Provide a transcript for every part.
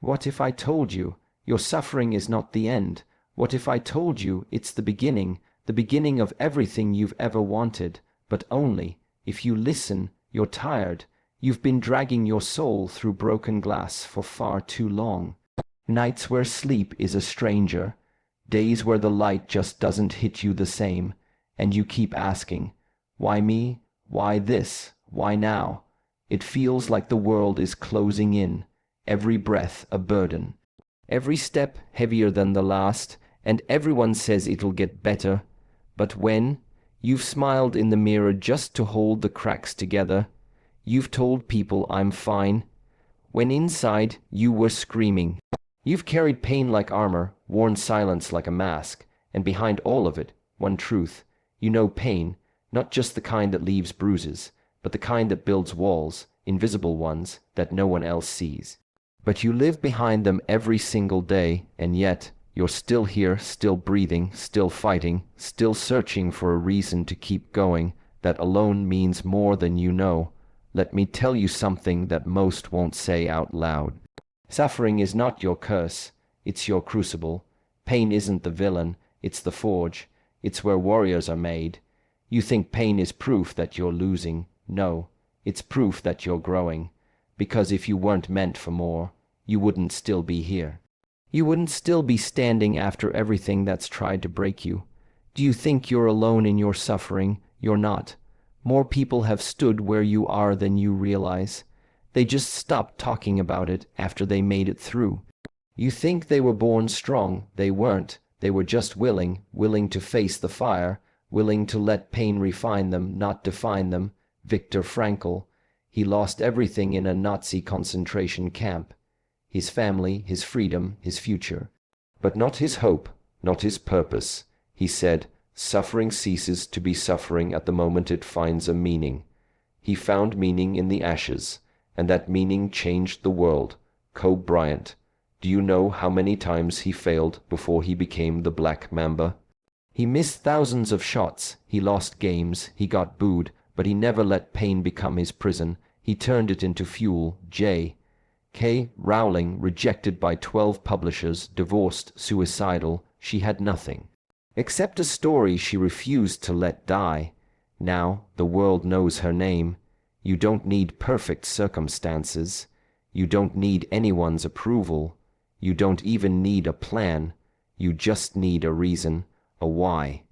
What if I told you your suffering is not the end? What if I told you it's the beginning of everything you've ever wanted? But only if you listen. You're tired. You've been dragging your soul through broken glass for far too long. Nights where sleep is a stranger, days where the light just doesn't hit you the same, and you keep asking, why me? Why this? Why now? It feels like the world is closing in, every breath a burden, every step heavier than the last, and everyone says it'll get better. But when you've smiled in the mirror just to hold the cracks together, you've told people I'm fine, when inside you were screaming. You've carried pain like armor, worn silence like a mask, and behind all of it, one truth. You know pain, not just the kind that leaves bruises, but the kind that builds walls, invisible ones that no one else sees. But you live behind them every single day, and yet you're still here, still breathing, still fighting, still searching for a reason to keep going. That alone means more than you know. Let me tell you something that most won't say out loud. Suffering is not your curse, it's your crucible. Pain isn't the villain, it's the forge. It's where warriors are made. You think pain is proof that you're losing. No, it's proof that you're growing. Because if you weren't meant for more, you wouldn't still be here. You wouldn't still be standing after everything that's tried to break you. Do you think you're alone in your suffering? You're not. More people have stood where you are than you realize. They just stopped talking about it after they made it through. You think they were born strong. They weren't. They were just willing to face the fire, willing to let pain refine them, not define them. Viktor Frankl, he lost everything in a Nazi concentration camp. His family, his freedom, his future. But not his hope, not his purpose. He said, suffering ceases to be suffering at the moment it finds a meaning. He found meaning in the ashes, and that meaning changed the world. Kobe Bryant. Do you know how many times he failed before he became the Black Mamba? He missed thousands of shots, he lost games, he got booed, but he never let pain become his prison. He turned it into fuel. J.K. Rowling, rejected by 12 publishers, divorced, suicidal. She had nothing except a story she refused to let die. Now the world knows her name. You don't need perfect circumstances. You don't need anyone's approval. You don't even need a plan. You just need a reason, a why.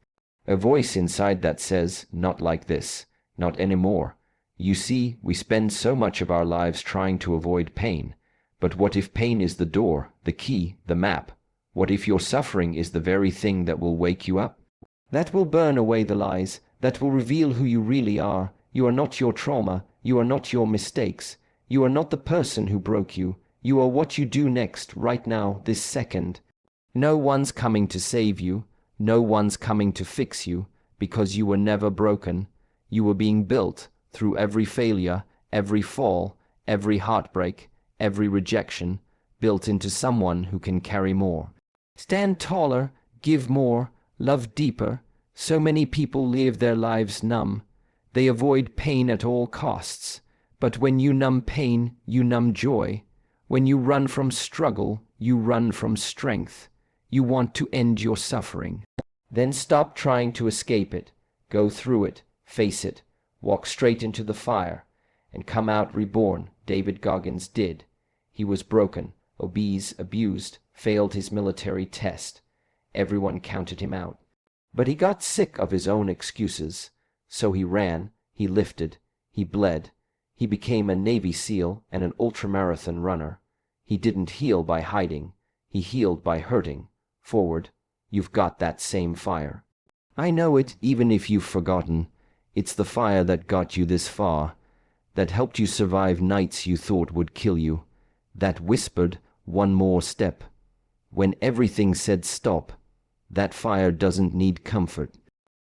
A voice inside that says, not like this, not anymore. You see, we spend so much of our lives trying to avoid pain. But what if pain is the door, the key, the map? What if your suffering is the very thing that will wake you up? That will burn away the lies, that will reveal who you really are. You are not your trauma, you are not your mistakes. You are not the person who broke you. You are what you do next, right now, this second. No one's coming to save you. No one's coming to fix you, because you were never broken. You were being built through every failure, every fall, every heartbreak, every rejection, built into someone who can carry more. Stand taller, give more, love deeper. So many people live their lives numb. They avoid pain at all costs. But when you numb pain, you numb joy. When you run from struggle, you run from strength. You want to end your suffering. Then stop trying to escape it. Go through it, face it, walk straight into the fire, and come out reborn. David Goggins did. He was broken, obese, abused, failed his military test. Everyone counted him out. But he got sick of his own excuses. So he ran, he lifted, he bled. He became a Navy SEAL and an ultramarathon runner. He didn't heal by hiding. He healed by hurting. Forward, you've got that same fire. I know it, even if you've forgotten. It's the fire that got you this far, that helped you survive nights you thought would kill you, that whispered, one more step. When everything said stop, that fire doesn't need comfort.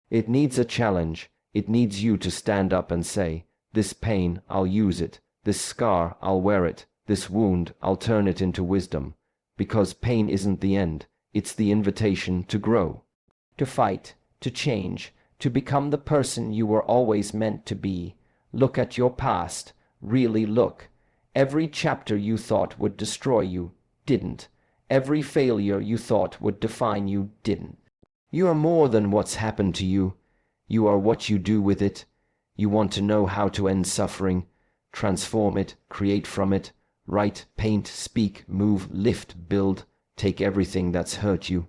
It needs a challenge. It needs you to stand up and say, this pain, I'll use it. This scar, I'll wear it. This wound, I'll turn it into wisdom. Because pain isn't the end. It's the invitation to grow, to fight, to change, to become the person you were always meant to be. Look at your past. Really look. Every chapter you thought would destroy you didn't. Every failure you thought would define you didn't. You are more than what's happened to you. You are what you do with it. You want to know how to end suffering, transform it, create from it, write, paint, speak, move, lift, build, take everything that's hurt you,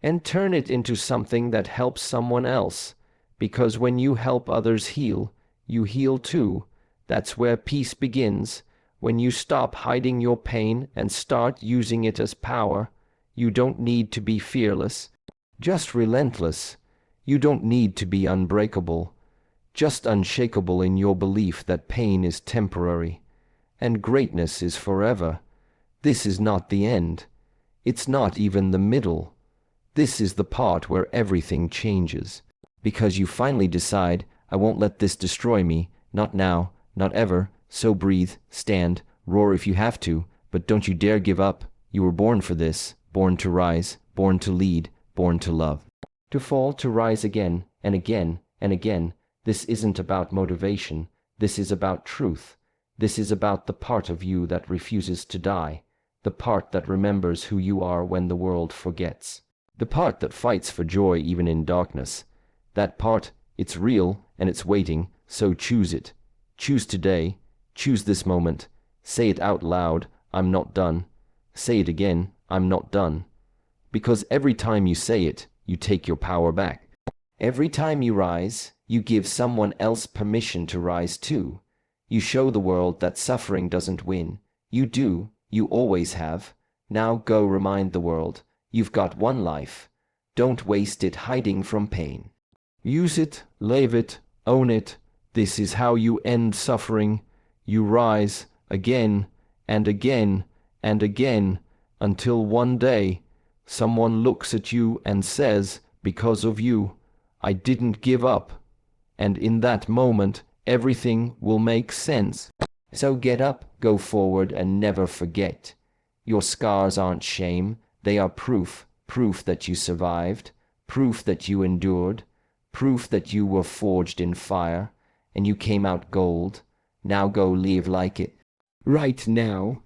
and turn it into something that helps someone else. Because when you help others heal, you heal too. That's where peace begins. When you stop hiding your pain and start using it as power. You don't need to be fearless, just relentless. You don't need to be unbreakable, just unshakable in your belief that pain is temporary and greatness is forever. This is not the end. It's not even the middle. This is the part where everything changes. Because you finally decide, I won't let this destroy me, not now, not ever. So breathe, stand, roar if you have to, but don't you dare give up. You were born for this, born to rise, born to lead, born to love. To fall, to rise again, and again, and again. This isn't about motivation. This is about truth. This is about the part of you that refuses to die, the part that remembers who you are when the world forgets, the part that fights for joy even in darkness. That part, it's real and it's waiting, so choose it. Choose today. Choose this moment. Say it out loud, I'm not done. Say it again, I'm not done. Because every time you say it, you take your power back. Every time you rise, you give someone else permission to rise too. You show the world that suffering doesn't win. You do, you always have. Now go remind the world, you've got one life. Don't waste it hiding from pain. Use it, live it, own it. This is how you end suffering. You rise again and again and again until one day someone looks at you and says, because of you, I didn't give up. And in that moment, everything will make sense. So get up, go forward, and never forget. Your scars aren't shame, they are proof. Proof that you survived, proof that you endured, proof that you were forged in fire, and you came out gold. Now go live like it. Right now.